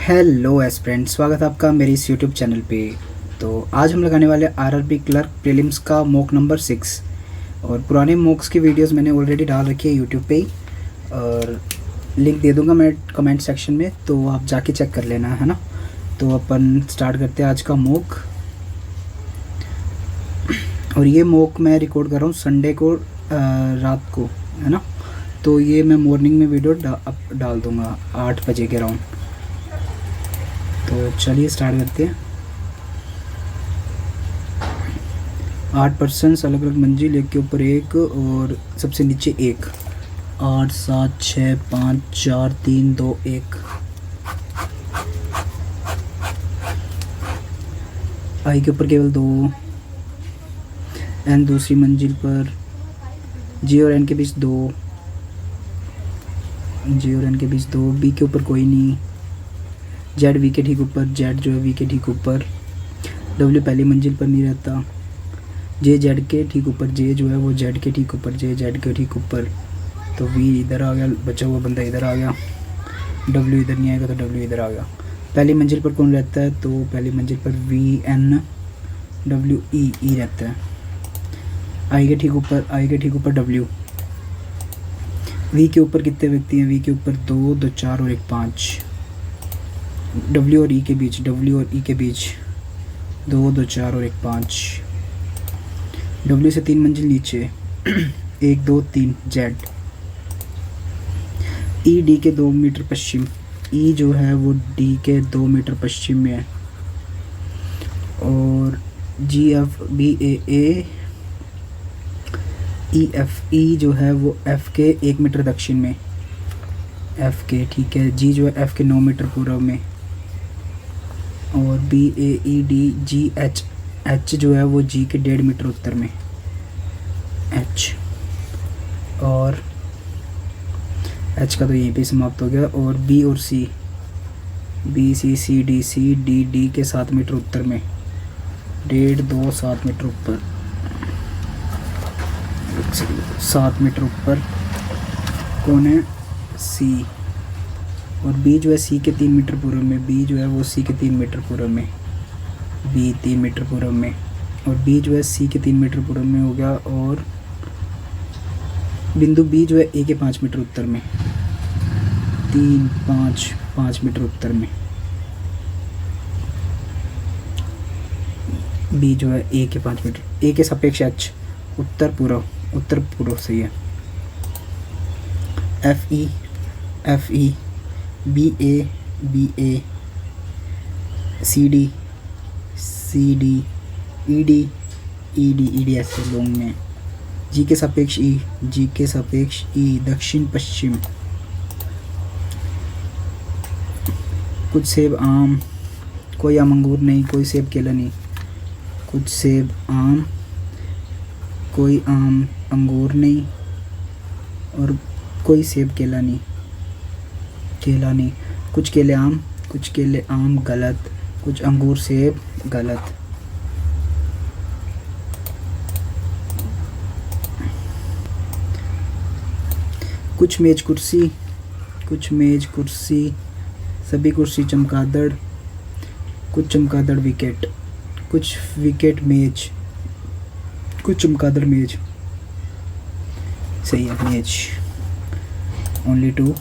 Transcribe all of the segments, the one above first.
Hello aspirant, स्वागत है आपका मेरे इस यूट्यूब चैनल पे। तो आज हम लगाने वाले आरआरबी क्लर्क प्रीलिम्स का मॉक नंबर 6। और पुराने मॉक्स की वीडियोस मैंने ऑलरेडी डाल रखी है यूट्यूब पे ही, और लिंक दे दूंगा मैं कमेंट सेक्शन में, तो आप जाके चेक कर लेना, है ना। तो अपन स्टार्ट करते हैं आज का मॉक। और ये मॉक मैं रिकॉर्ड कर रहा हूँ संडे को रात को, है ना। तो ये मैं मॉर्निंग में वीडियो डाल दूँगा 8 बजे के अराउंड। तो चलिए स्टार्ट करते हैं। 8 पर्सन्स, अलग अलग मंजिल, एक के ऊपर एक और सबसे नीचे एक। 8 7 6 5 4 3 2 1। आई के ऊपर केवल 2। एन दूसरी मंजिल पर। जी और एन के बीच 2। जी और एन के बीच 2। बी के ऊपर कोई नहीं। जेड वी के ठीक ऊपर। जेड जो है वी के ठीक ऊपर। डब्ल्यू पहली मंजिल पर नहीं रहता। जे जेड के ठीक ऊपर। जे जो है वो जेड के ठीक ऊपर। जे जेड के ठीक ऊपर। तो वी इधर आ गया, बचा हुआ बंदा इधर आ गया। डब्ल्यू इधर नहीं आएगा तो डब्ल्यू इधर आ गया। पहली मंजिल पर कौन रहता है? तो पहली मंजिल पर वी एन डब्ल्यू ई ई रहता है। आई के ठीक ऊपर। आई के ठीक ऊपर डब्ल्यू। वी के ऊपर कितने व्यक्ति हैं? वी के ऊपर 2 2 4 और 1 5। डब्ल्यू और ई के बीच। डब्ल्यू और ई के बीच 2 2 4 और 1 5। डब्ल्यू से 3 मंजिल नीचे 1 2 3 जेड। ई डी के 2 मीटर पश्चिम। ई जो है वो डी के 2 मीटर पश्चिम में है। और जी F B A E F E जो है वो एफ के 1 मीटर दक्षिण में। एफ के ठीक है। जी जो है एफ के 9 मीटर पूर्व में। और B A E D G H. H जो है वो जी के 1.5 मीटर उत्तर में। एच और एच का तो यहीं पे समाप्त हो गया। और बी और सी। बी सी डी डी के 7 मीटर उत्तर में। 1.5 2 7 मीटर ऊपर। 7 मीटर ऊपर कौन है? सी। और बी जो है सी के 3 मीटर पूर्व में। बी जो है वो सी के 3 मीटर पूर्व में। बी 3 मीटर पूर्व में। और बी जो है सी के 3 मीटर पूर्व में हो गया। और बिंदु बी जो है ए के 5 मीटर उत्तर में। 3 5 5 मीटर उत्तर में। बी जो है ए के 5 मीटर। ए के सापेक्ष एच उत्तर पूर्व। उत्तर पूर्व सही है। एफ ई बी ए सी डी ई डी ऐसे लॉन्ग में। जी के सापेक्ष ई। जी के सापेक्ष ई दक्षिण पश्चिम। कुछ सेब आम। कोई आम अंगूर नहीं। कोई सेब केला नहीं। कुछ सेब आम। कोई आम अंगूर नहीं। और कोई सेब केला नहीं। केला नहीं। कुछ केले आम। कुछ केले आम गलत। कुछ अंगूर सेब गलत। कुछ मेज कुर्सी। कुछ मेज कुर्सी। सभी कुर्सी चमगादड़। कुछ चमगादड़ विकेट। कुछ विकेट मेज। कुछ चमगादड़ मेज सही है। मेज ओनली 2।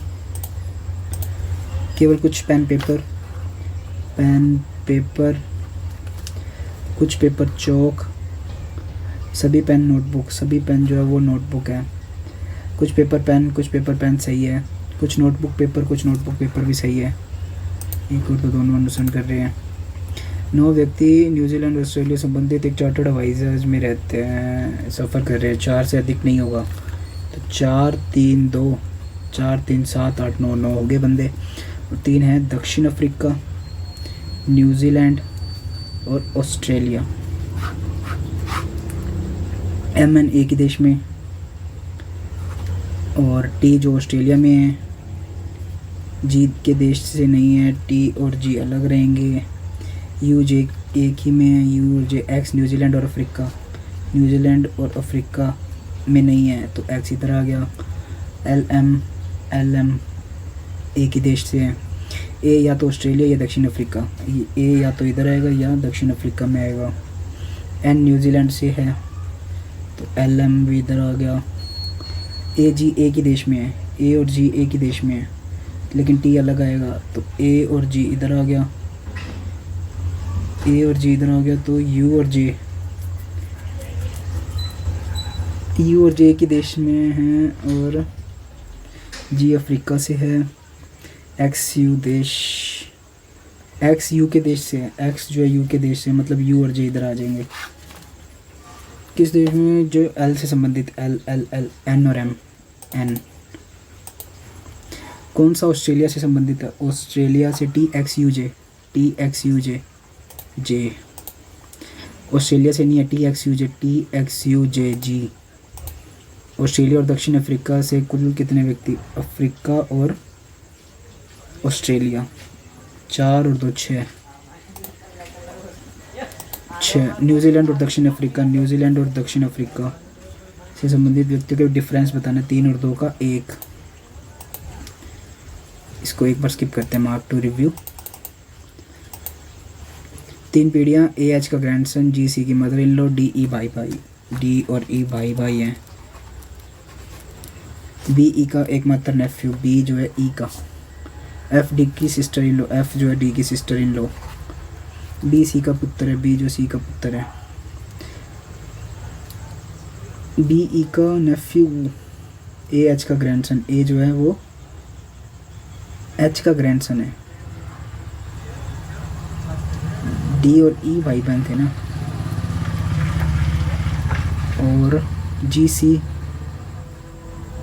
केवल कुछ पेन पेपर। कुछ पेपर चौक। सभी पेन नोटबुक। सभी पेन जो है वो नोटबुक है। कुछ पेपर पेन सही है। कुछ नोटबुक पेपर भी सही है। एक और तो दोनों अनुसरण कर रहे हैं। 9 व्यक्ति न्यूजीलैंड ऑस्ट्रेलिया संबंधित एक चार्टर्ड हवाई जहाज में रहते हैं, सफ़र कर रहे हैं। 4 से अधिक नहीं होगा। तो 4 3 2 4 3 7 8 9 9 हो गए बंदे। और 3 है दक्षिण अफ्रीका, न्यूजीलैंड और ऑस्ट्रेलिया। एम एन एक ही देश में। और टी जो ऑस्ट्रेलिया में है, जी के देश से नहीं है। टी और जी अलग रहेंगे। यू जे एक ही में है। यू जे एक्स न्यूजीलैंड और अफ्रीका। न्यूजीलैंड और अफ्रीका में नहीं है तो एक्स इधर आ गया। एल एम एक ही देश से है। ए या तो ऑस्ट्रेलिया या दक्षिण अफ्रीका, ए या तो इधर आएगा या दक्षिण अफ्रीका में आएगा। एन न्यूजीलैंड से है तो एल एम भी इधर आ गया। ए जी एक ही देश में है, ए और जी एक ही देश में है, लेकिन टी अलग आएगा तो ए और जी इधर आ गया, ए और जी इधर आ गया तो यू और जे, यू और जे एक ही देश में हैं और जी अफ्रीका से है। एक्स यू देश, एक्स यू के देश से है, एक्स जो है यू के देश से, मतलब यू और जे इधर आ जाएंगे। किस देश में? जो एल से संबंधित, एल एल एल, एन और एम, एन। कौन सा ऑस्ट्रेलिया से संबंधित है? ऑस्ट्रेलिया से T X U J, T X U J, J. Australia से नहीं है, T X U J, T X U J, G. Australia और दक्षिण अफ्रीका से कुल कितने व्यक्ति? अफ्रीका और ऑस्ट्रेलिया 4 और 2 6, 6। न्यूजीलैंड और दक्षिण अफ्रीका, न्यूजीलैंड और दक्षिण अफ्रीका से संबंधित व्यक्तियों के डिफरेंस बताना, 3 और 2 का 1। इसको एक बार स्किप करते हैं, मार्क टू रिव्यू। 3 पीढ़ियाँ, ए एच का ग्रैंडसन, जी सी की mother in law, D E भाई भाई, डी और ई भाई भाई हैं। बी ई का एकमात्र नेफ्यू, बी जो है ई का। एफ डी की सिस्टर इन लॉ, एफ जो है डी की sister in law. B C का पुत्र है, बी जो सी का पुत्र है। बी ई का नेफ्यू, ए एच का ग्रैंडसन, ए जो है वो एच का ग्रैंडसन है। डी और ई भाई बहन थे ना। और जी सी,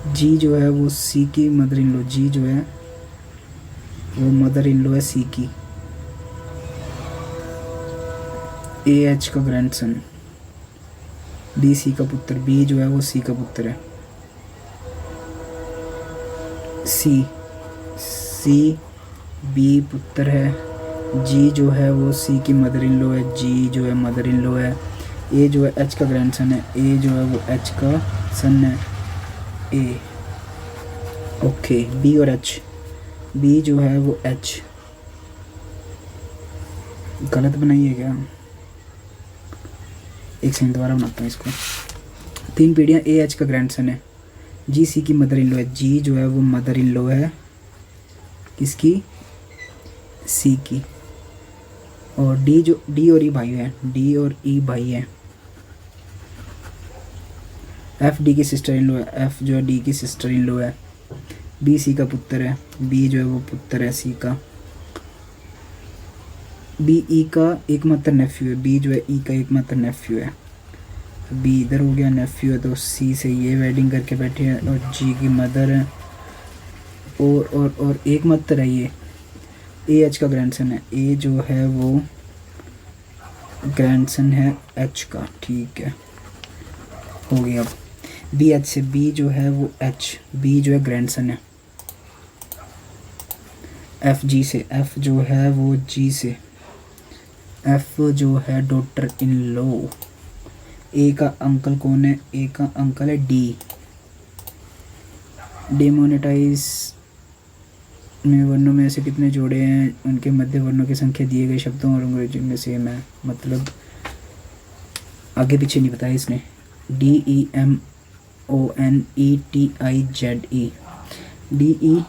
जी जो है वो सी की मदर इन लॉ, जी जो है वो मदर इन लॉ है सी की। ए एच का ग्रैंडसन, बी सी का पुत्र, बी जो है वो सी का पुत्र है। सी, सी बी पुत्र है। जी जो है वो सी की मदर इन लॉ है, जी जो है मदर इन लॉ है। ए जो है एच का ग्रैंडसन है, ए जो है वो एच का सन है, ए। ओके, बी और एच, बी जो है वो एच, गलत बनाई है क्या? एक सेकंड दोबारा बनाता हूँ इसको। 3 पीढ़ियाँ, ए एच का ग्रैंडसन है, जी सी की मदर इन लॉ है, जी जो है वो मदर इन लॉ है किसकी? सी की। और डी जो, डी और ई भाई है, डी और ई भाई है। एफ डी की सिस्टर इन लॉ है, एफ जो है डी की सिस्टर इन लॉ है। बी सी का पुत्र है, बी जो है वो पुत्र है सी का। बी ई का एकमात्र नेफ्यू है, बी जो है ई का एकमात्र नेफ्यू है। बी इधर हो गया, नेफ्यू है तो सी से ये वेडिंग करके बैठे हैं और जी की मदर है। और एकमात्र है ये, ए एच का ग्रैंडसन है, ए जो है वो ग्रैंडसन है एच का, ठीक है हो गया। अब बी एच से, बी जो है वो एच, बी जो है ग्रैंडसन है। एफ जी से, एफ जो है वो जी से, एफ जो है डॉटर इन लॉ। ए का अंकल कौन है? ए का अंकल है डी। डिमोनेटाइज में वर्णों में से कितने जोड़े हैं? उनके मध्य वर्णों की संख्या दिए गए शब्दों और अंग्रेजी में सेम है, मतलब आगे पीछे नहीं बताया इसने। D E M O N E T I Z E, D E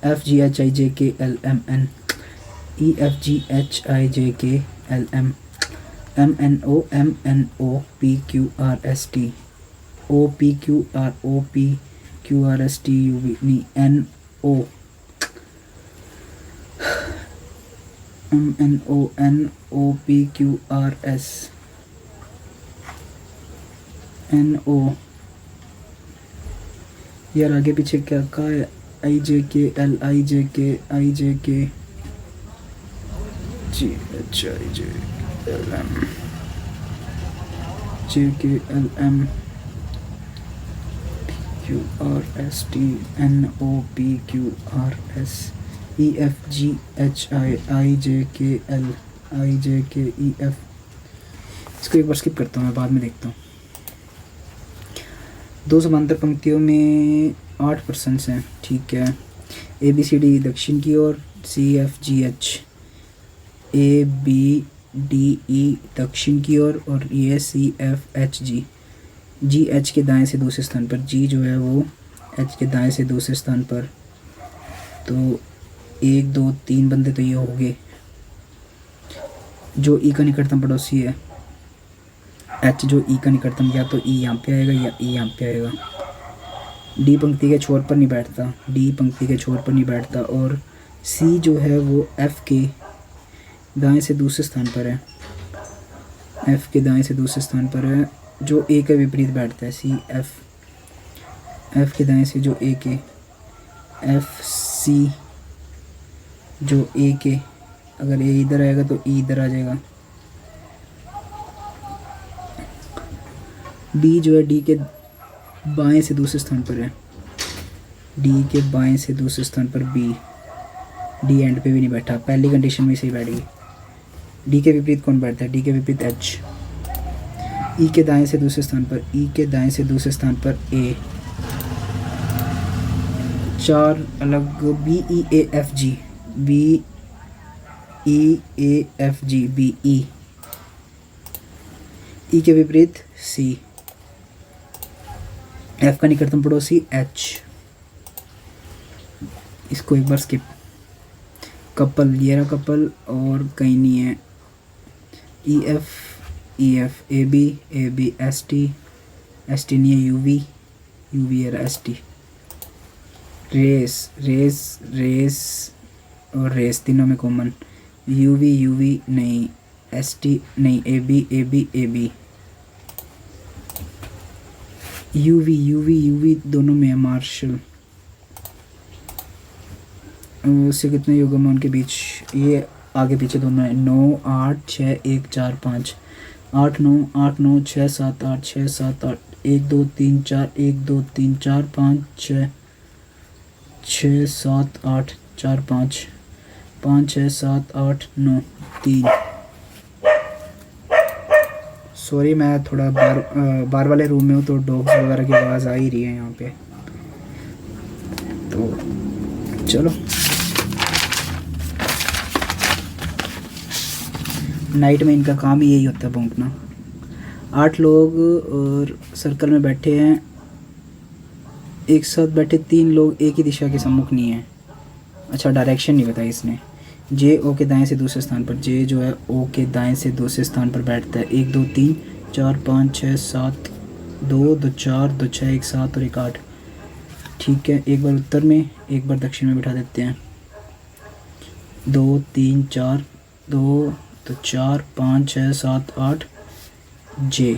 F G H I J K L M N, E F G H I J K L M, M N O P Q R S T, O P Q R S T U V, नहीं N O, M N O P Q R S, N O. यार आगे पीछे क्या कहा है? आई J K L, आई J के, I J K G H I J L M, J K L M Q R S T, N O P Q R S, E F G H I, I J K L, I J के E F. इसको एक बार skip करता हूँ, मैं बाद में देखता हूँ। 2 समांतर पंक्तियों में 8 पर्सन्स हैं, ठीक है। ए बी सी डी दक्षिण की ओर, C F G H, A B D E दक्षिण की ओर, और ये C F H G, G H के दाएं से दूसरे स्थान पर, जी जो है वो एच के दाएं से दूसरे स्थान पर। तो 1 2 3 बंदे तो ये हो गए। जो ई का निकटतम पड़ोसी है एच, जो ई का निकटतम, या तो ई यहाँ पे आएगा या ई यहाँ पे आएगा। डी पंक्ति के छोर पर नहीं बैठता, डी पंक्ति के छोर पर नहीं बैठता। और सी जो है वो एफ के दाएं से दूसरे स्थान पर है, एफ के दाएं से दूसरे स्थान पर है, जो ए के विपरीत बैठता है। सी एफ, एफ के दाएं से जो ए के, एफ सी जो ए के, अगर ए इधर आएगा तो ई इधर आ जाएगा। डी जो है डी के बाएं से दूसरे स्थान पर है, डी के बाएं से दूसरे स्थान पर बी, डी एंड पे भी नहीं बैठा, पहली कंडीशन में सही बैठ गई। डी के विपरीत कौन बैठता है? डी के विपरीत एच। ई के दाएं से दूसरे स्थान पर, ई के दाएं से दूसरे स्थान पर ए, 4 अलग, B E A F G, B E A F G, B E, E के विपरीत सी, एफ का निकटतम पड़ोसी एच। इसको एक बार स्किप। कपल, ये रहा कपल और कहीं नहीं है। E F, A B S T नहीं है, यू वी है एस टी। रेस और रेस तीनों में कॉमन, यू वी नहीं, एस टी नहीं, ए बी यू वी दोनों में है। मार्शल, उससे कितने युग्म उनके बीच? ये आगे पीछे दोनों है। 9 8 6 1 4 5, 8 9 6 7 8 6 7 8, 1 2 3 4 1 2 3 4 5 6 6 7 8 4 5 5 6 7 8 9 3। सॉरी, मैं थोड़ा बार वाले रूम में हूँ तो डॉग्स वगैरह की आवाज़ आ ही रही है यहाँ पे। तो चलो, नाइट में इनका काम ही यही होता है, भौंकना। 8 लोग और सर्कल में बैठे हैं, एक साथ बैठे 3 लोग एक ही दिशा के सम्मुख नहीं है। अच्छा, डायरेक्शन नहीं बताई इसने। जे ओ के दाएं से दूसरे स्थान पर, जे जो है ओ के दाएं से दूसरे स्थान पर बैठता है। 1 2 3 4 5 6 7, 2 2 4 2 6 1 7 और 1 8। ठीक है, एक बार उत्तर में एक बार दक्षिण में बिठा देते हैं। 2 3 4 2 तो 4 5 6 7 8 जे।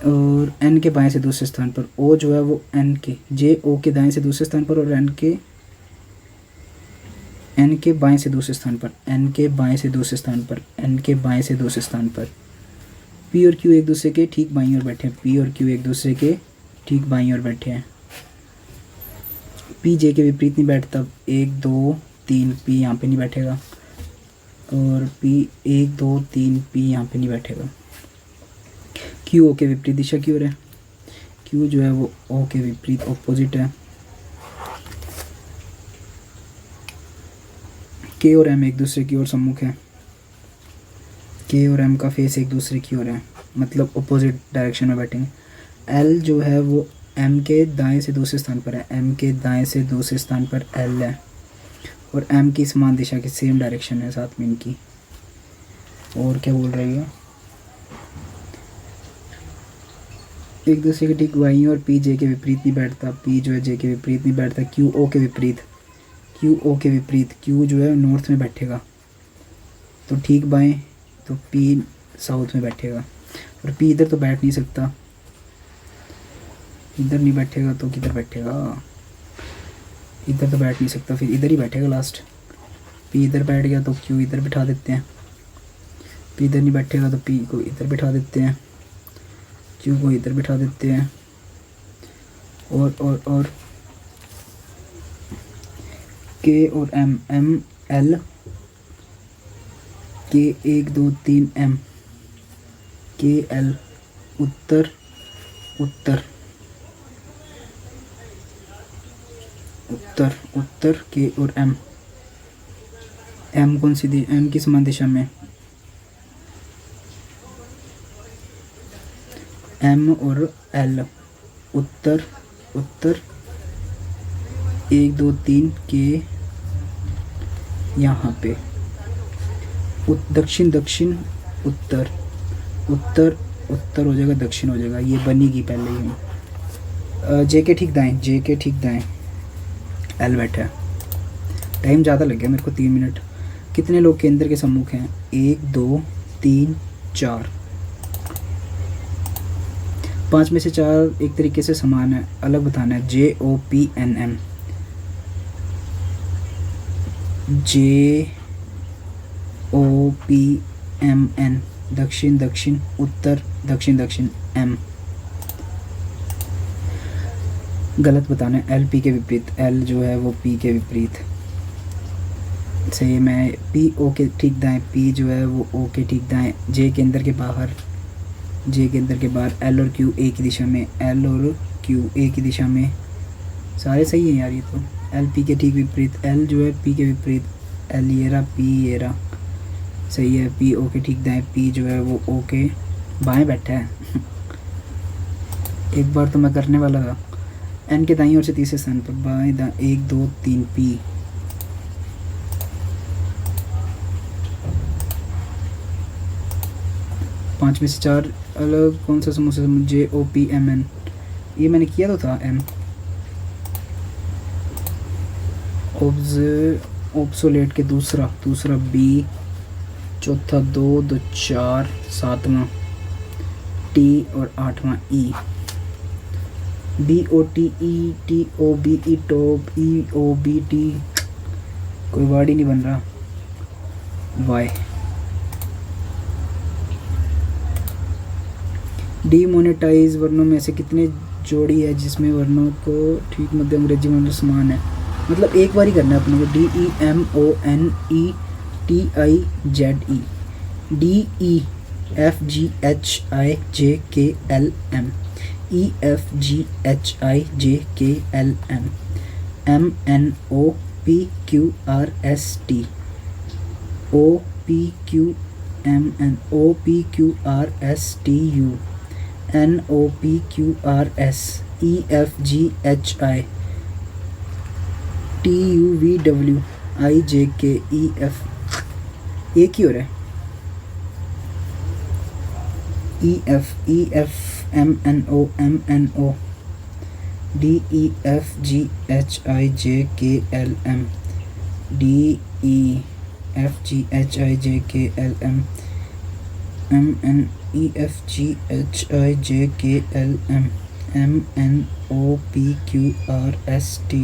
और एन के बाएं से दूसरे स्थान पर, ओ जो है वो एन के, जे ओ के दाएं से दूसरे स्थान पर, और एन के बाएं से दूसरे स्थान पर, एन के बाएं से दूसरे स्थान पर, एन के बाएं से दूसरे स्थान पर। पी और क्यू एक दूसरे के ठीक बाईं ओर बैठे हैं, पी और क्यू एक दूसरे के ठीक बाईं ओर बैठे हैं। पी जे के विपरीत नहीं बैठता। 1 2 3 पी यहाँ पे नहीं बैठेगा, और पी 1 2 3 पी यहाँ पे नहीं बैठेगा। क्यू ओ के विपरीत दिशा की ओर है, क्यू जो है वो ओ के विपरीत ऑपोजिट है। के और एम एक दूसरे की ओर सम्मुख है, के और एम का फेस एक दूसरे की ओर है, मतलब ऑपोजिट डायरेक्शन में बैठेंगे। एल जो है वो एम के दाएं से दूसरे स्थान पर है, एम के दाएं से दूसरे स्थान पर एल है, और एम की समान दिशा की सेम डायरेक्शन है साथ में इनकी। और क्या बोल रही है? एक दूसरे के ठीक बाईं और पी जे के विपरीत नहीं बैठता, पी जो है जे के विपरीत नहीं बैठता। क्यू ओ के विपरीत, क्यू ओ के विपरीत, क्यू जो है नॉर्थ में बैठेगा तो ठीक बाएं, तो पी साउथ में बैठेगा। और पी इधर तो बैठ नहीं सकता, इधर नहीं बैठेगा तो किधर बैठेगा? इधर तो बैठ नहीं सकता, फिर इधर ही बैठेगा लास्ट। पी इधर बैठ गया तो क्यू इधर बिठा देते हैं, पी इधर नहीं बैठेगा तो पी को इधर बिठा देते हैं, क्यू को इधर बिठा देते हैं। और के और एम, एम एल के 1 2 3 एम, के एल उत्तर उत्तर, उत्तर, उत्तर के और एम, एम कौन सी एम की समान दिशा में, एम और एल, उत्तर, उत्तर 1 2 3 के यहाँ पे, दक्षिण, दक्षिण, उत्तर, उत्तर, उत्तर हो जाएगा, दक्षिण हो जाएगा, ये बनेगी पहले ही। जे के ठीक दाएं, जे के ठीक दाएं, एल बैठा है। टाइम ज़्यादा लग गया मेरे को, 3 मिनट। कितने लोग केंद्र के सम्मुख हैं? 1 2 3 4। 5 में से 4 एक तरीके से समान है, अलग बताना है। जे ओ पी एन एम, जे ओ पी एम एन, दक्षिण, दक्षिण, उत्तर, दक्षिण, दक्षिण, एम। गलत बताना है, एल पी के विपरीत, एल जो है वो पी के विपरीत। सही मैं पी ओ के ठीक दाएं, पी जो है वो ओ के ठीक दाएं, जे केंद्र के बाहर, जे केंद्र के बाहर, एल और क्यू ए की दिशा में, एल और क्यू ए की दिशा में। सारे सही हैं यार ये तो। एल पी के ठीक विपरीत, एल जो है पी के विपरीत, एल ये रहा, पी ये रहा, सही है। पी ओ के ठीक दाएं, पी जो है वो ओ के बाएं बैठा है। एक बार तो मैं करने वाला था। एन के दाईं ओर से तीसरे स्थान पर, बाएं दाएं, 1 2 3 पी, पाँच में से 4 अलग कौन सा समूह से? जे ओ पी एम एन, ये मैंने किया तो था। एम ऑब्सोलेट के दूसरा, दूसरा बी, चौथा 2 2 4, 7वां टी और 8वां E, B O T E, T O B E, top, E O B T, कोई वर्ड ही नहीं बन रहा। वाई, डीमोनेटाइज वर्णों में से कितने जोड़ी है जिसमें वर्णों को ठीक मध्य अंग्रेजी में समान है? मतलब एक बार ही करना है अपने को। D E M O N E T I Z E, D E F G H I J K L M, E F G H I J K L M, M N O P Q R S T, O P Q M N, O P Q R S T U, N O P Q R S, E F G H I, T U V W, I J के E F. एक ही हो रहा है। E F M N O, D E F G H I J K L M, D E F G H I J K L M, M N E F G H I J K L M, M N O P Q R S T,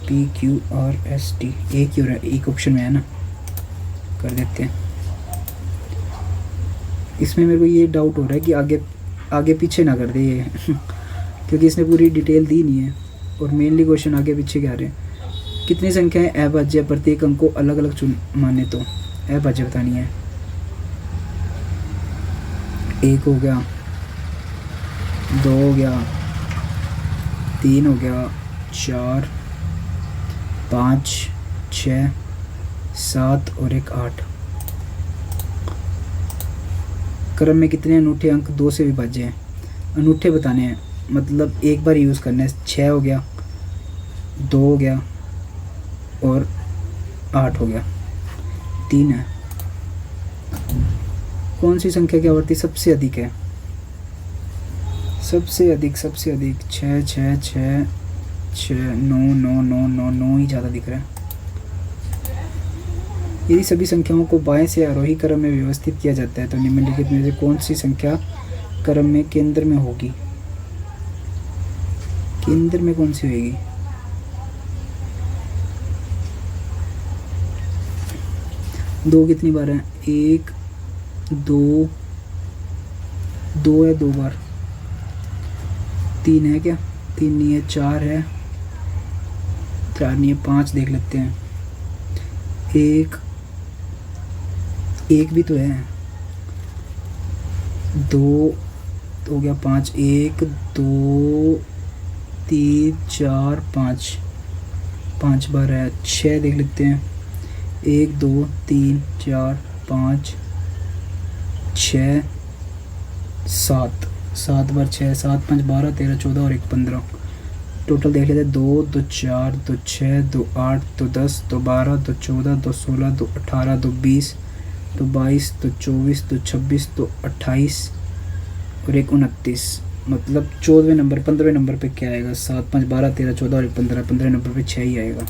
P Q R S T. एक ही हो रहा है, एक option में है ना, कर देते हैं। इसमें मेरे को ये डाउट हो रहा है कि आगे आगे पीछे ना कर दे ये क्योंकि इसने पूरी डिटेल दी नहीं है और मेनली क्वेश्चन आगे पीछे क्या रहे हैं। कितनी संख्याएं अभाज्य, प्रत्येक अंक को अलग अलग चुन माने तो अभाज्य बतानी है। 1 हो गया, 2 हो गया, 3 हो गया, 4 5 6 7 और एक 8। क्रम में कितने अनूठे अंक 2 से विभाज्य हैं? अनूठे बताने हैं, मतलब एक बार यूज़ करना है। 6 हो गया, 2 हो गया और 8 हो गया, 3 है। कौन सी संख्या की आवर्ती सबसे अधिक है? सबसे अधिक 6 6 6 6 9 9 9 9 9 ही ज़्यादा दिख रहा है। यदि सभी संख्याओं को बाएं से आरोही क्रम में व्यवस्थित किया जाता है तो निम्नलिखित में से कौन सी संख्या क्रम में केंद्र में होगी? केंद्र में कौन सी होगी? दो कितनी बार है? 1 2 2 है 2 बार। 3 है क्या? 3 नहीं है। 4 है, 4 नहीं है। 5 देख लेते हैं। 1 भी तो है। 2 हो गया। 5 1 2 3 4 5 5 बार है 6 देख लेते हैं। 1 2 3 4 5 6 7, 7 बार 6, 7 5 12 13 14 और 1 15। टोटल देख लेते हैं 2 2 4 2 6 2 8 2 10 2 12 2 14 2 16 2 18 2 20 2 22 2 24 2 26 2 28 और 1 29। मतलब 14वें नंबर 15वें नंबर पे क्या आएगा? 7 5 12 13 14 और 1 15। 15वें नंबर पे 6 ही आएगा।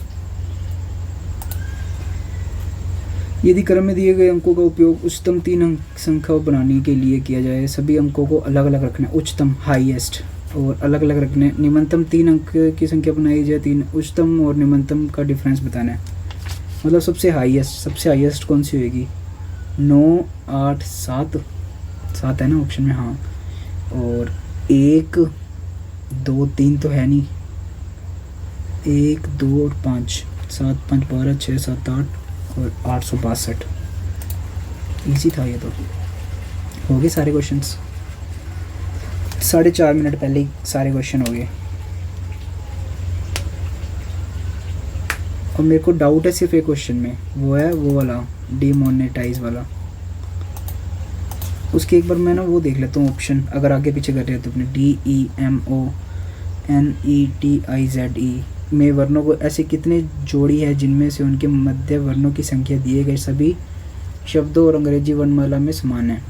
यदि क्रम में दिए गए अंकों का उपयोग उच्चतम 3 अंक संख्या बनाने के लिए किया जाए, सभी अंकों को अलग अलग रखना। उच्चतम हाईएस्ट और अलग अलग रखने। निम्नतम 3 अंक की संख्या बनाई जाए। 3 उच्चतम और निम्नतम का डिफरेंस बताना है। मतलब सबसे हाईएस्ट कौन सी होगी? 9 8 7 7 है ना ऑप्शन में? हाँ। और 1 2 3 तो है नहीं। 1 2 और 5 7 5 12 6 7 8 और 862। इजी था ये तो। हो गए सारे क्वेश्चंस। 4.5 मिनट पहले ही सारे क्वेश्चन हो गए। और मेरे को डाउट है सिर्फ एक क्वेश्चन में, वो है वो वाला डीमोनेटाइज वाला। उसके एक बार मैं ना वो देख लेता हूँ ऑप्शन, अगर आगे पीछे कर रहे हो तो अपने DEMONETIZE में वर्णों को ऐसे कितने जोड़ी है जिनमें से उनके मध्य वर्णों की संख्या दिए गए सभी शब्दों और अंग्रेजी वर्णमाला में समान है।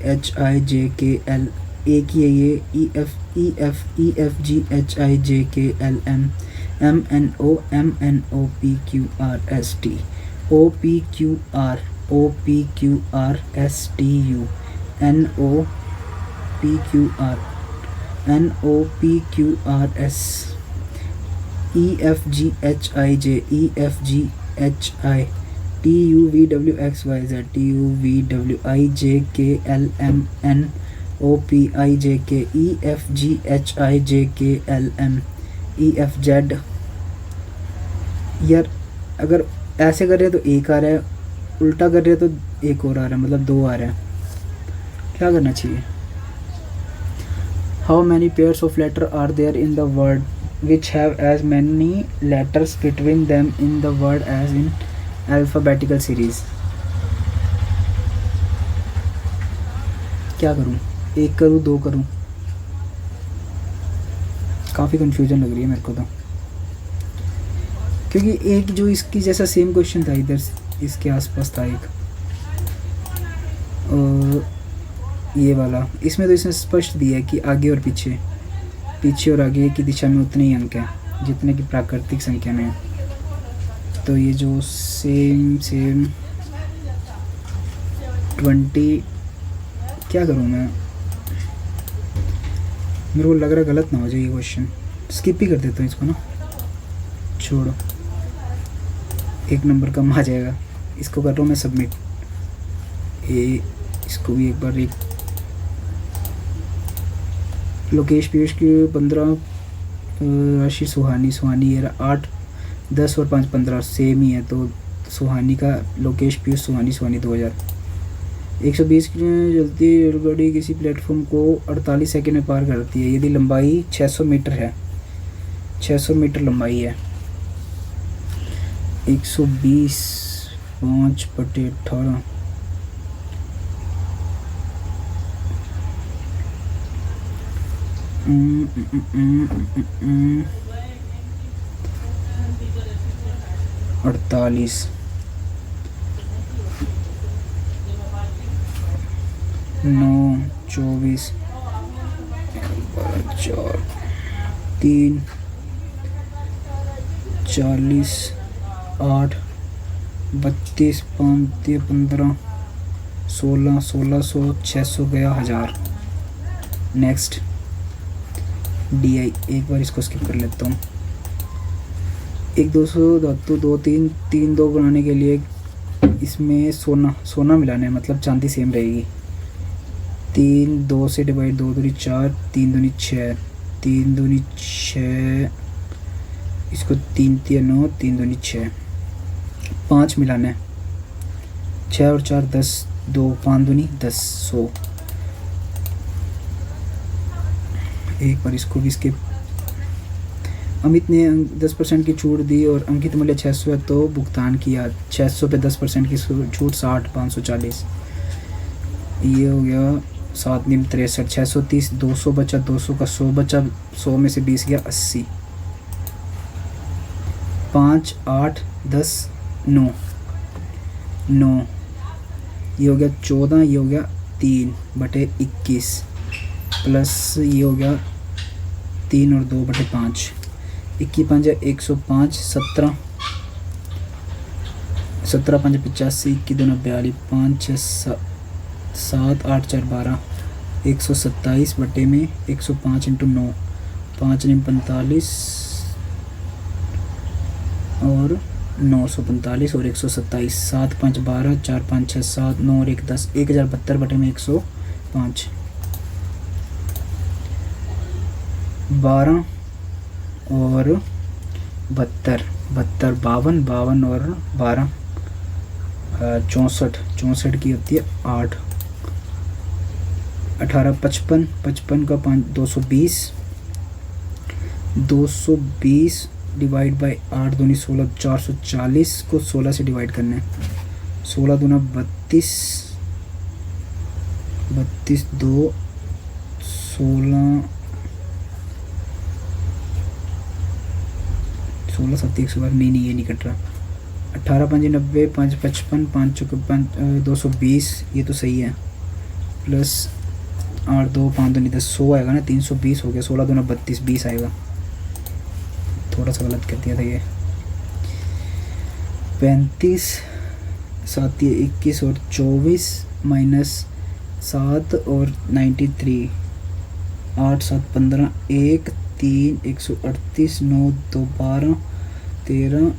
DEFGHIJKL एक ही है ये। EFGHIJKL MNOPQRST OPQRSTU NOPQRS EFGHIJ TUVWXYZ TUVWIJKLMNOPIJK EFGHIJKLM EFZ। यार अगर ऐसे कर रहे हैं तो एक आ रहा है, उल्टा कर रहे हैं तो एक और आ रहा है, मतलब 2 आ रहा है। क्या करना चाहिए? How many pairs of letter are there in the word which have as many letters between them in the word as in alphabetical series। क्या करूं? 1 करूं 2 करूं? काफ़ी कंफ्यूजन लग रही है मेरे को तो, क्योंकि एक जो इसकी जैसा सेम क्वेश्चन था इधर इसके आसपास था एक, ये वाला। इसमें तो इसने स्पष्ट दिया है कि आगे और पीछे और आगे की दिशा में उतने ही अंक हैं जितने की प्राकृतिक संख्या में है। तो ये जो सेम 20, क्या करूँ मैं? मेरे को लग रहा है गलत ना हो जाए ये क्वेश्चन, स्किप ही कर देता हूँ इसको ना, छोड़ो। 1 नंबर कम आ जाएगा। इसको कर रहा हूँ मैं सबमिट। इसको भी एक बार लोकेश पीयूष की 15, राशि सुहानी ये 8 10 और 5 15 सेम ही है। तो सुहानी का लोकेश पीयूष सुहानी 2000। 120 की चलती रेलगाड़ी किसी प्लेटफॉर्म को 48 सेकंड में पार करती है यदि लंबाई 600 मीटर है। 600 मीटर लंबाई है। 120 5/18 48 9 24 4 3 40 8 32 5 15 16 1600 600 गया 1000। नेक्स्ट DI एक बार इसको स्किप कर लेता हूँ। 1 200 धातु 2 3 3 2 बनाने के लिए इसमें सोना मिलाना है, मतलब चांदी सेम रहेगी। 3 2 से डिवाइड 2 दूनी 4 3 दूनी 6 3 दूनी 6 इसको 3 3 9 3 दूनी 6 5 मिलाना है। 6 और 4 10 2 5 दूनी 10 100। एक बार इसको भी इसके अमित ने 10% की छूट दी और अंकित मूल्य 600 है तो भुगतान किया। 600 पे 10% की छूट 60 540, ये हो गया 7 निम 63 630 200 बचा, 200 का 100 बचा, 100 में से 20 गया 80। 5 8 10 9 9, ये हो गया 14, ये हो गया 3/21 प्लस ये हो गया 3 और 2/5, 21 5 105 17 17 5 85, 21 2 42, 5 6 7 8 4 12, 127 बटे में 105 इंटू 9, 5 9 45 और 945 और 127, 7 5 12 4 5 6 7 9 और 1 10, 1072 बटे में 105, 12 और 72 52 52 और 12 64 64 की होती है 8, 18 55 55 का 5 220 220 डिवाइड बाई 8 दूनी 16 440 को 16 से डिवाइड करना है। 16 दूना 32 32 2 16 16 7 112, नहीं ये नहीं कट रहा। 18 5 90 5 55 5 220, ये तो सही है, प्लस 8 2 5 2 10 100 आएगा ना, 320 हो गया। 16 2 32 20 आएगा, थोड़ा सा गलत कर दिया था ये। 35 7 21 और 24 माइनस 7 और 93, 8 7 15 1 3 138 9 2 12 13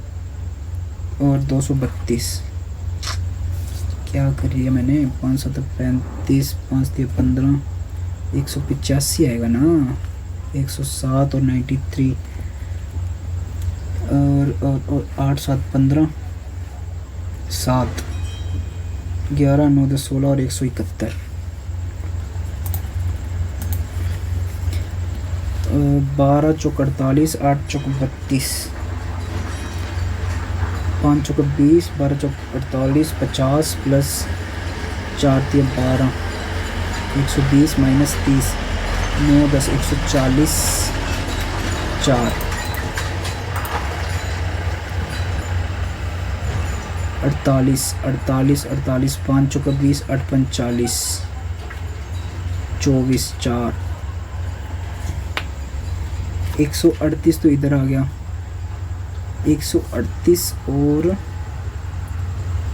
और 232, क्या कर रही है मैंने, 5 7 35 5 3 15 185 आएगा ना, 107 और 93 और 8 7 15 7 11 9 10 16 और 171, 12 चौक 48 8 चौक 32 5 चौक 20 12 चौक 48 50 प्लस 4 3 12 120 माइनस 30 9 10 140 4 48 48 48 5 चौक 20 8 45 24 4 138 तो इधर आ गया, 138 और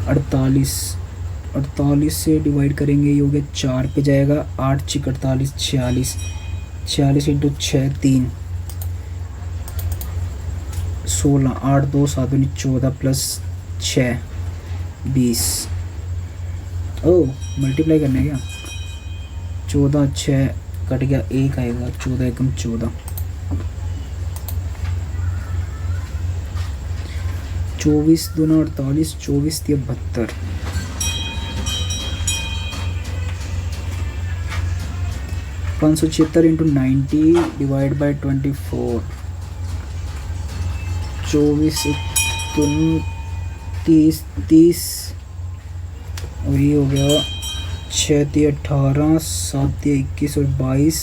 48 48 से डिवाइड करेंगे, ये हो गया 4 पे जाएगा, 8 6 48 46 46 इंटू 6 3 16 8 2 7 14 प्लस 6 20, ओ मल्टीप्लाई करने क्या, 14 6 कट गया 1 आएगा, 14 एकम 14 24 दूना 48 24 3 72, 576 इंटू 90 डिवाइड बाई 24, 24 30 30 और ये हो गया 6 3 18 7 3 21 और 22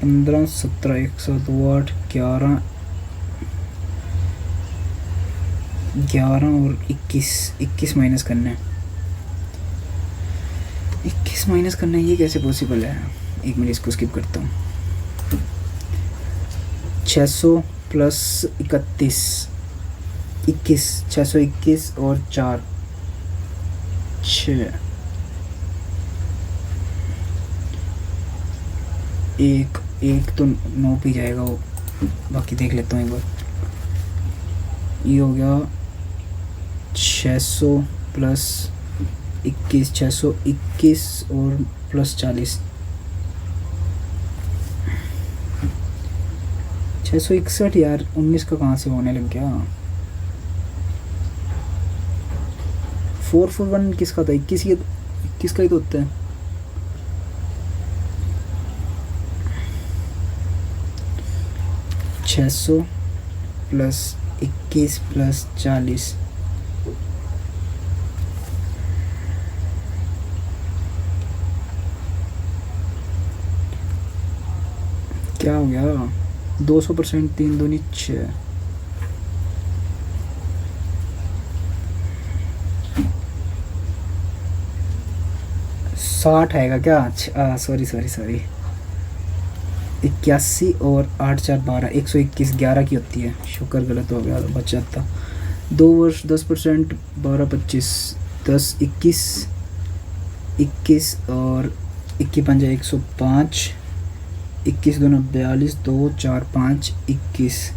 15 17 1 7 8 11 11 और 21 21 माइनस करना है, 21 माइनस करना है, ये कैसे पॉसिबल है, एक मिनट इसको स्किप करता हूँ। 600 प्लस 31 21 621 और 4 6 एक तो 9 पी जाएगा वो, बाकी देख लेता हूँ एक बार। ये हो गया 600 प्लस 21 621 और प्लस 40 661 यार, 19 का कहाँ से होने लग गया। 441 किसका था, 21 ये किसका ही तो होता है। 600 प्लस 21 प्लस 40, क्या हो गया? 200%, 3 दूनी 6, 60 आएगा क्या? सॉरी सॉरी सॉरी, 81 और 8 4 12, 121, 11 की होती है। शुक्र गलत हो गया, बच जाता। 2 वर्ष 10%, 12 25, 10 21, 21 और 21 पंजा 105, 21 दूना 42, 2 4 5, 21,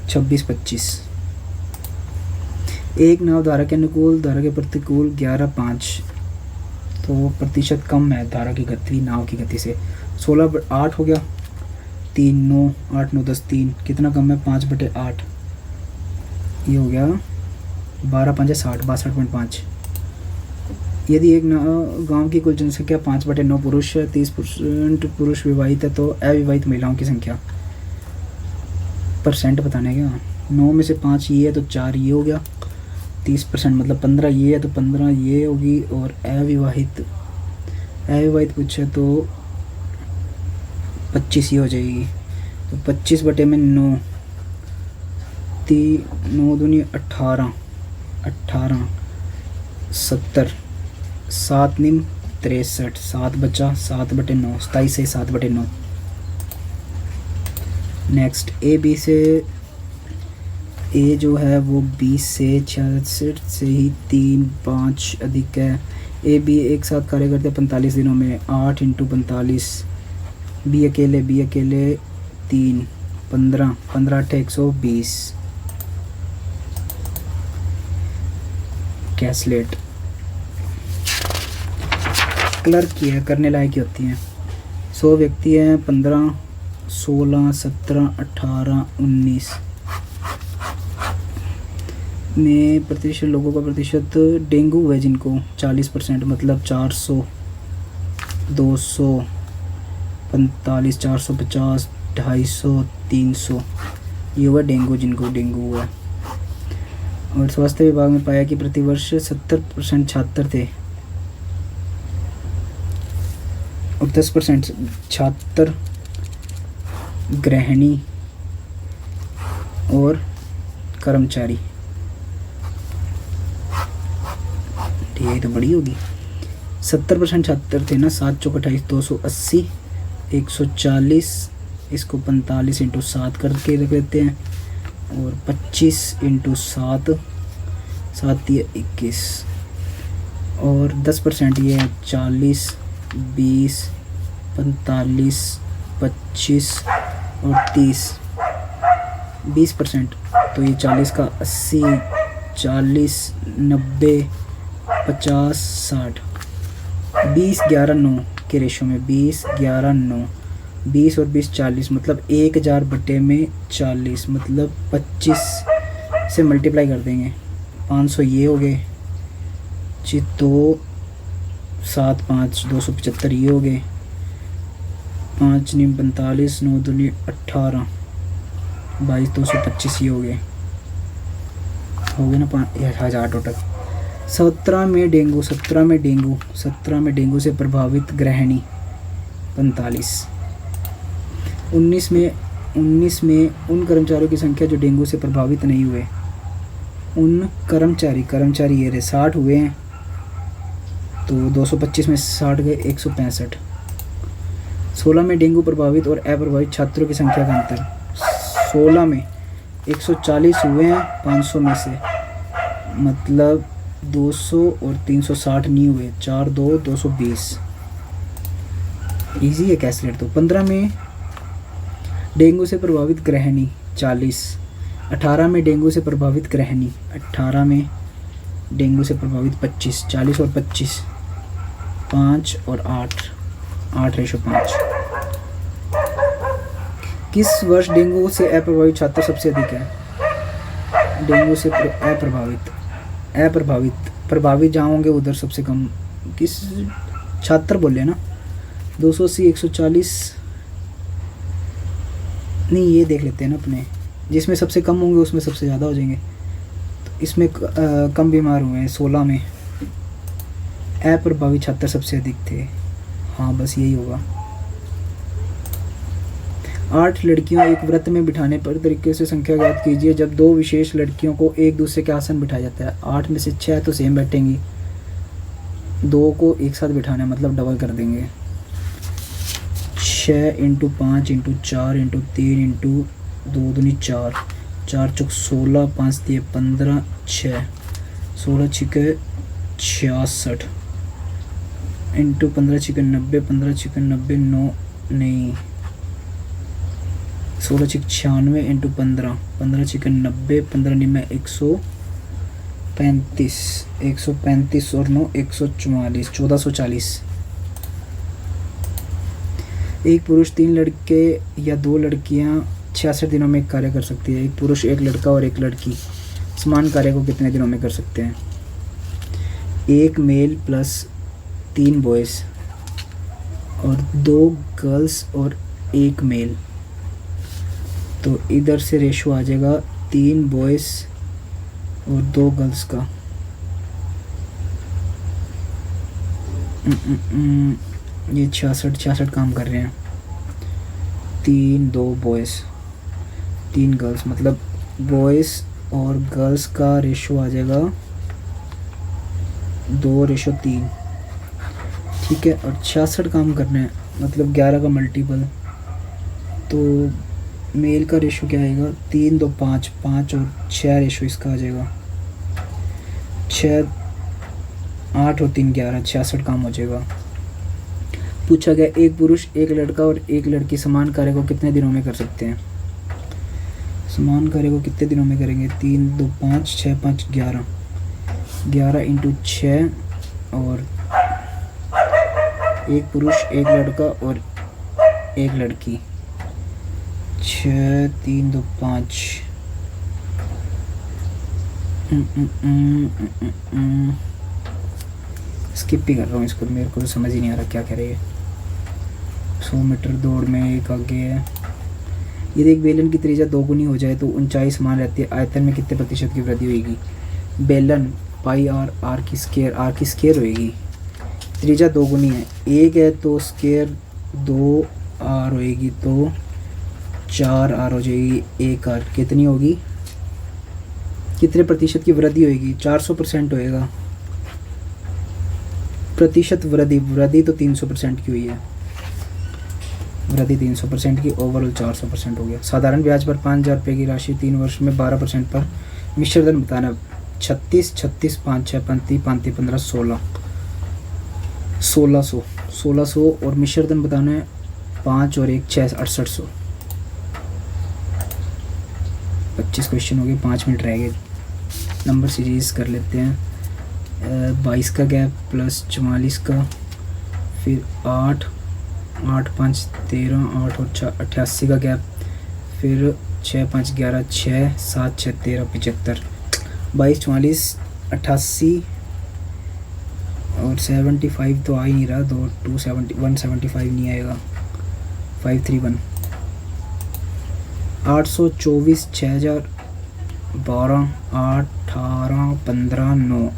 26 25। एक नाव धारा के अनुकूल, धारा के प्रतिकूल 11 5, तो प्रतिशत कम है धारा की गति नाव की गति से। 16 8 हो गया, 3 9, 8 9 10 3, कितना कम है? 5/8, ये हो गया 12 5 60, 62.5। यदि एक गांव की कुल जनसंख्या 5/9 पुरुष है, 30% पुरुष विवाहित है, तो अविवाहित महिलाओं की संख्या परसेंट बताने क्या? 9 में से 5 ये है तो 4 ये हो गया, 30% मतलब 15 ये है तो 15 ये होगी, और अविवाहित पूछे तो 25 ये हो जाएगी। तो 25/9, 9 दूनी 18, 18 70, 7 निम 63, 7 बचा 7/9, 27 से 7/9। नेक्स्ट ए बी से, ए जो है वो 20 से 66 से ही 3 5 अधिक है। ए बी एक साथ कार्य करते हैं 45 दिनों में, 8 × 45। बी अकेले 3 15 15 8 120। कैसलेट क्लर्क की है, करने लायक ही होती हैं। 100 व्यक्ति हैं, 15 16 17 18 19 में प्रतिशत लोगों का प्रतिशत डेंगू हुआ जिनको 40%, मतलब 400 245 450 250 300, ये हुआ डेंगू जिनको डेंगू हुआ। और स्वास्थ्य विभाग में पाया कि प्रतिवर्ष 70% छात्र थे और 10% छात्र गृहिणी और कर्मचारी। ठीक है, तो बड़ी होगी। 70% छात्र थे ना, 7 चौक 28 280, 140, इसको 45 × 7 करके रख देते हैं, और 25 × 7, 7 ये 21, और 10% ये है 40 20 45 25 और 30, 20%, तो ये 40 का 80 40 90 50 60, 20 11 9 के रेशो में, 20 11 9, 20 और 20 40, मतलब 1000/40, मतलब 25 से मल्टीप्लाई कर देंगे। 500 ये हो गए जी, 2 7 5 275 ये हो गए, 5 × 45 9 दूनी 18 22 225 ये हो गए ना 1000 टोटल। 17 में डेंगू से प्रभावित गृहिणी 45। 19 में उन कर्मचारियों की संख्या जो डेंगू से प्रभावित नहीं हुए, उन कर्मचारी ये रहे 60 हुए हैं, तो 225 में 60 गए 165। 16 में डेंगू प्रभावित और अप्रभावित छात्रों की संख्या का अंतर, 16 में 140 हुए हैं 500 में से, मतलब 200 और 360 नहीं हुए, 4 2 220। इजी है कैलकुलेट। तो 15 में डेंगू से प्रभावित गृहिणी 40, 18 में डेंगू से प्रभावित गृहिणी, 18 में डेंगू से प्रभावित 25, 40 और 25, 5 और 8:5। किस वर्ष डेंगू से अप्रभावित छात्र सबसे अधिक है? डेंगू से प्रभावित जहाँ होंगे उधर सबसे कम। किस 76 बोले ना, 280 140, नहीं ये देख लेते हैं ना अपने, जिसमें सबसे कम होंगे उसमें सबसे ज़्यादा हो जाएंगे। तो इसमें कम बीमार हुए हैं 16 में, ऐप और 22 76 सबसे अधिक थे। हाँ बस यही होगा। 8 लड़कियों एक व्रत में बिठाने पर तरीके से संख्या ज्ञात कीजिए जब 2 विशेष लड़कियों को एक दूसरे के आसन बिठाया जाता है। 8 में से 6 तो सेम बैठेंगी, 2 को एक साथ बिठाना है मतलब डबल कर देंगे। 6 × 5 × 4 × 3 × 2 दूनी 4, 4 चौक 16, 5 दिए 15, 6 16 छिके 66 × 15 छिके 90, 15 छिके 90 9 नहीं 16 छिक 96 × 15, 15 छिके 90, 15 निमे 135, 135 और 9 144, 1440। एक पुरुष 3 लड़के या 2 लड़कियां 66 दिनों में कार्य कर सकती है। एक पुरुष 1 लड़का और 1 लड़की समान कार्य को कितने दिनों में कर सकते हैं? 1 मेल प्लस 3 बॉयज़ और 2 गर्ल्स और 1 मेल, तो इधर से रेशो आ जाएगा 3 बॉयज़ और 2 गर्ल्स का। ये 66 काम कर रहे हैं। 3 2 बॉयज़ 3 गर्ल्स, मतलब बॉयज़ और गर्ल्स का रेशो आ जाएगा 2:3, ठीक है। और 66 काम करने हैं मतलब 11 का मल्टीपल, तो मेल का रेशो क्या आएगा? 3 2 5 5 और 6 रेशो इसका आ जाएगा 6 8 और 3 11, 66 काम हो जाएगा। पूछा गया एक पुरुष 1 लड़का और 1 लड़की समान कार्य को कितने दिनों में कर सकते हैं? समान कार्य को कितने दिनों में करेंगे? 3 2 5 6 5 11, 11 × 6 और 1 पुरुष 1 लड़का और 1 लड़की 6 3 2 5 स्किप ही कर रहा हूँ इसको, मेरे को तो समझ ही नहीं आ रहा क्या कह रही है। 100 मीटर दौड़ में एक आगे है। यदि एक बेलन की त्रिज्या 2 गुनी हो जाए तो ऊंचाई समान रहती है, आयतन में कितने प्रतिशत की वृद्धि होगी? बेलन पाई आर की स्केयर होएगी। त्रिज्या 2 गुनी है, 1 है तो स्केयर 2 आर होएगी, तो 4 आर हो जाएगी। 1 आर कितनी होगी? कितने प्रतिशत की वृद्धि होएगी? 400% होएगा। प्रतिशत वृद्धि तो 300% की हुई है, वृद्धि 300% की, ओवरऑल 400% हो गया। साधारण ब्याज पर 5,000 रुपये की राशि 3 वर्ष में 12% पर मिश्र धन बताना। 36 36 5 6 35 35 15 16 1600 और मिश्र धन बताना है 5 और 1 6 6800। 25 क्वेश्चन हो गए, 5 मिनट रह गए। नंबर सीरीज कर लेते हैं। 22 का गैप प्लस 44 का, फिर 8 8 5 13 8 और 6 88 का गैप, फिर 6 5 11 6 7 6 13 75। 22 44 88 और 75 तो आ ही नहीं रहा, 175 नहीं आएगा। 531 824 6000 12 8 18 15 9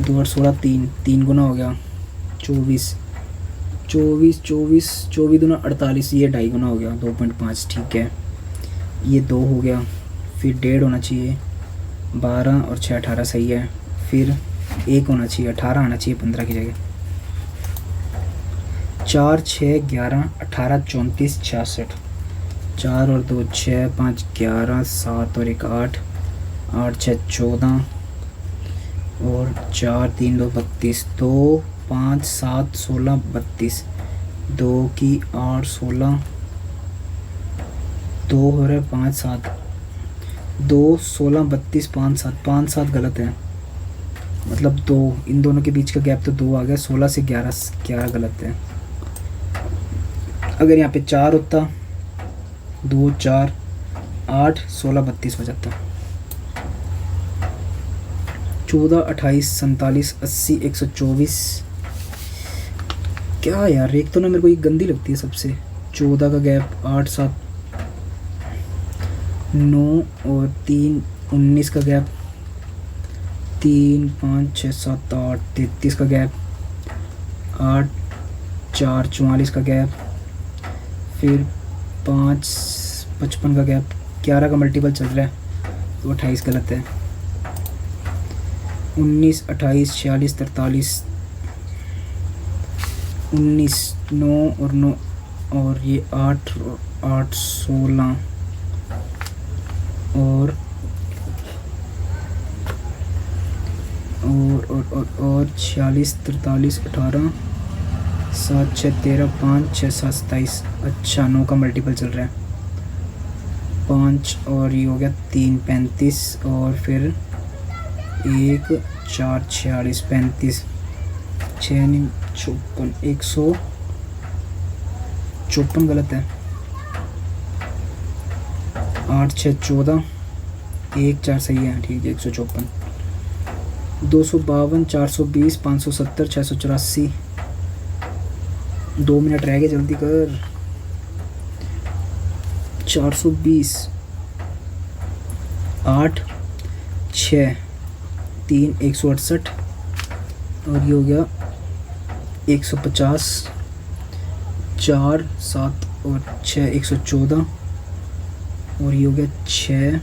2 और 16 3 गुना हो गया 24 24 24 24 दूना 48, ये 2.5 गुना हो गया 2.5, ठीक है। ये 2 हो गया, फिर 1.5 होना चाहिए, 12 और 6 18 सही है, फिर 1 होना चाहिए, 18 आना चाहिए 15 की जगह। 4 6 11 18 34 66, 4 और 2 6 5 11 7 और 1 8 8 6 14 और 4 3 2 32, 2 5 7 16 32, 2 की 8 16, 2 हो रहा है 5 7 2 16 32 5 7 5 7 गलत है, मतलब 2 इन दोनों के बीच का गैप तो 2 आ गया। 16 से 11 गलत है। अगर यहाँ पे 4 होता 2 4 8 16 32 हो जाता। 14 28 47 80 124 क्या यार, एक तो ना मेरे को ये गंदी लगती है सबसे। 14 का गैप, 8 7 9 और 3 19 का गैप, 3 5 6 7 8 33 का गैप, 8 4 44 का गैप, फिर 5 55 का गैप, 11 का मल्टीपल चल रहा है तो 28 गलत है, 19 28 46 43, 19 9 और 9 और ये 8 8 16 और 46 43 18 7 6 13 5 6 7 27। अच्छा 9 का मल्टीपल चल रहा है, 5 और ये हो गया 3 35 और फिर 1 4 46 35 6 54 154 गलत है, 8 6 14 1 4 सही है, ठीक है 154, 252 420 570 684। 2 मिनट रह गए, जल्दी कर। 420 8 6 3 168 और ये हो गया 150, 4 7 और 6 114 और ये हो गया 6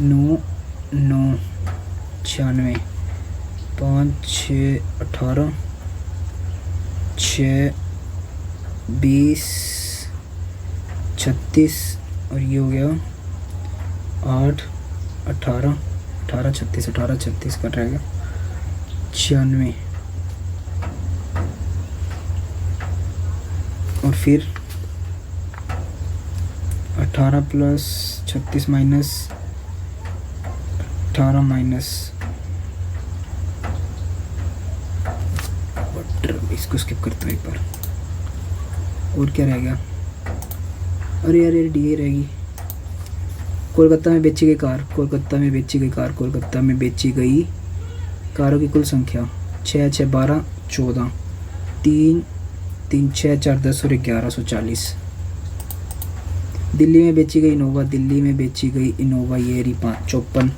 9 9 96, 5 6 18 6 20 36 और ये हो गया 8 18 18 36 18 36 कट रहेगा 96 और फिर 18 प्लस 36 माइनस 18 माइनस, इसको स्किप करता हूँ एक बार। और क्या रह गया, अरे अरे डी रहेगी। कोलकाता में बेची गई कार, कोलकाता में बेची गई कार, कोलकाता में बेची गई कारों की कुल संख्या 6 6 12 14, 3 3 6 4 10 और 1140। दिल्ली में बेची गई इनोवा, दिल्ली में बेची गई इनोवा ये रही 54।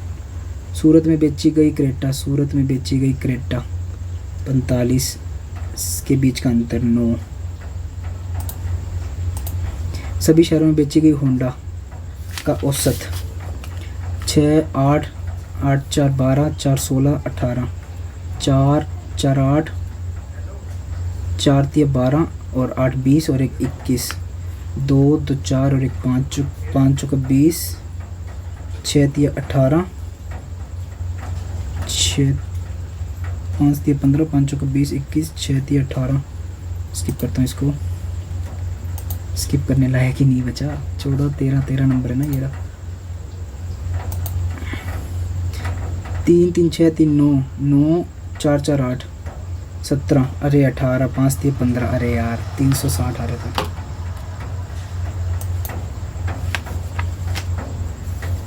सूरत में बेची गई क्रेटा, सूरत में बेची गई क्रेटा 45, के बीच का अंतर 9। सभी शहरों में बेची गई होंडा का औसत 6 8 8 4 12 4 16 18, 4 4 8 4 3 12 और 8 20 और 1 21, 2 2 4 और 1 5 5 का 20, 6 3 18 6 5 3 15 5 का 20 21 6 3 18। स्किप करता हूँ इसको, स्किप करने लायक ही नहीं बचा। 14 13 13 नंबर है ना ये रहा। 3 3 6 3 9 9 4 4 8 17 अरे 18 5 3 15 अरे यार 360 आ रहा था।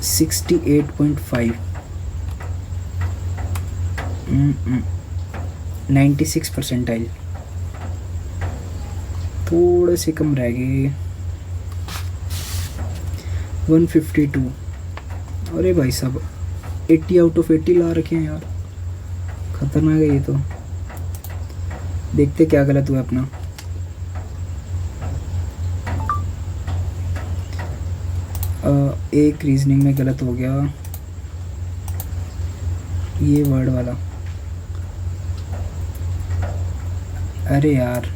68.5 96 परसेंटाइल, थोड़े से कम रह गए। 152 अरे भाई साहब 80 आउट ऑफ 80 ला रखे हैं यार, खतरनाक है ये तो। देखते क्या गलत हुआ अपना। एक रीजनिंग में गलत हो गया, ये वर्ड वाला। अरे यार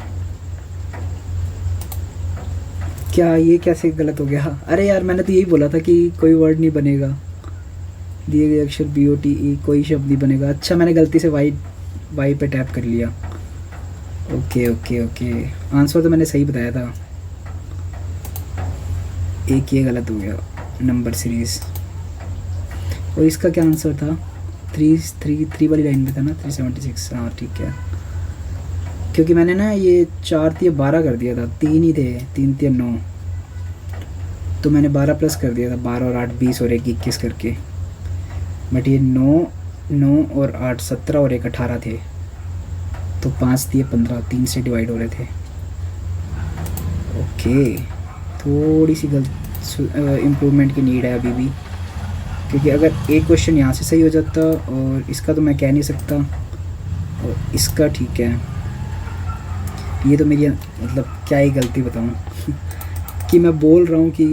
क्या ये कैसे गलत हो गया। अरे यार मैंने तो यही बोला था कि कोई वर्ड नहीं बनेगा, दिए गए अक्षर BOTE कोई शब्द नहीं बनेगा। अच्छा मैंने गलती से वाई पे टैप कर लिया। ओके ओके ओके, आंसर तो मैंने सही बताया था, एक ये गलत हो गया नंबर सीरीज़। और इसका क्या आंसर था, 3 वाली लाइन में था ना, 376। हाँ ठीक है, क्योंकि मैंने ना ये 4 3 12 कर दिया था, 3 ही थे, 3 3 9, तो मैंने 12 प्लस कर दिया था, 12 और 8 20 और 1 21 करके। बट ये 9 9 और 8 17 और 1 18 थे। तो 5 दिए 15, 3 से डिवाइड हो रहे थे। ओके, थोड़ी सी इम्प्रूवमेंट की नीड है अभी भी, क्योंकि अगर एक क्वेश्चन यहाँ से सही हो जाता और इसका तो मैं कह नहीं सकता, और इसका ठीक है, ये तो मेरी मतलब क्या ही गलती बताऊँ कि मैं बोल रहा हूँ कि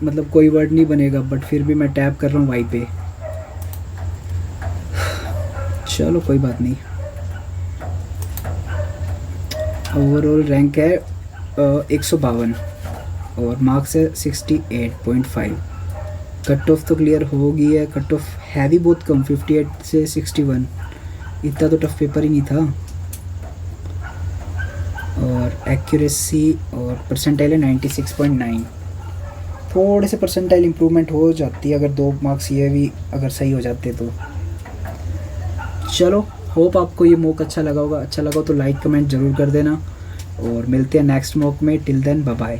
मतलब कोई वर्ड नहीं बनेगा, बट फिर भी मैं टैप कर रहा हूँ वाई पे। चलो कोई बात नहीं। ओवरऑल रैंक है 152 और मार्क्स है 68.5। कट ऑफ तो क्लियर हो गई है, कट ऑफ है भी बहुत कम, 58 से 61, इतना तो टफ पेपर ही नहीं था। और एक्यूरेसी और परसेंटाइल है 96.9, थोड़े से परसेंटाइल इम्प्रूवमेंट हो जाती है अगर 2 मार्क्स ये भी अगर सही हो जाते तो। चलो, होप आपको ये मॉक अच्छा लगा होगा। अच्छा लगा तो लाइक कमेंट ज़रूर कर देना और मिलते हैं नेक्स्ट मॉक में। Till then bye bye.